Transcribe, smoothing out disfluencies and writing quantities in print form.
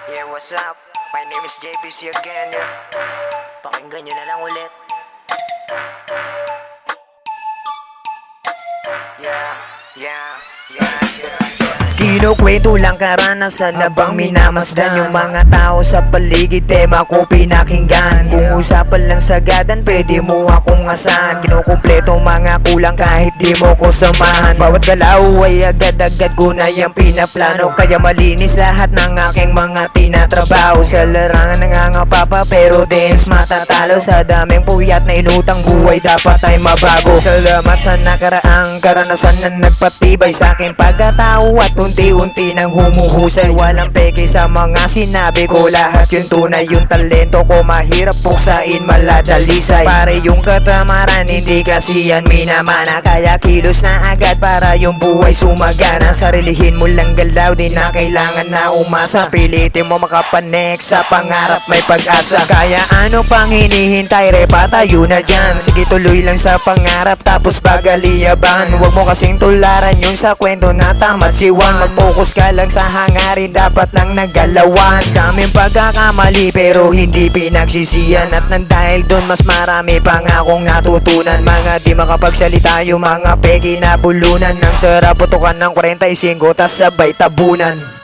Yeah, what's up? My name is JPC again, yeah. Pakinggan nyo na lang ulit. Yeah, yeah, yeah, yeah. Kinukwento lang karanasan na bang minamasdan yung mga tao sa paligid, tema ko pinakinggan. Kung usapan lang sagadan, pwede mo akong asahan. Kinukumpleto mga kulang kahit di mo ko samahan. Bawat galaw ay agad-agad ko na yung pinaplano, kaya malinis lahat ng aking mga tinatrabaho. Sa larangan nangangapapa pero dance matatalo. Sa daming puyat na inutang buhay, dapat ay mabago. Salamat sa nakaraang karanasan na nagpatibay sa aking pagkatao at unti-unti nang humuhusay. Walang peke sa mga sinabi ko, lahat yung tunay. Yung talento ko mahirap puksain, maladalisay. Pare yung katamaran, hindi kasi yan minamana. Kaya kilos na agad para yung buhay sumagana. Sarilihin mo lang galaw, di na kailangan na umasa. Pilitin mo makapanek sa pangarap, may pag-asa. Kaya ano pang hinihintay, repa tayo na dyan. Sige tuloy lang sa pangarap tapos bagaliyaban. Huwag mo kasing tularan yung sa kwento na tamat siwan. Mag-focus ka lang sa hangarin, dapat lang nagalawan. Daming pagkakamali pero hindi pinagsisiyan. At nang dahil doon mas marami pang akong natutunan. Mga di makapagsalita yung mga pegi na bulunan. Nang sarap putukan ng 45 tas sabay tabunan.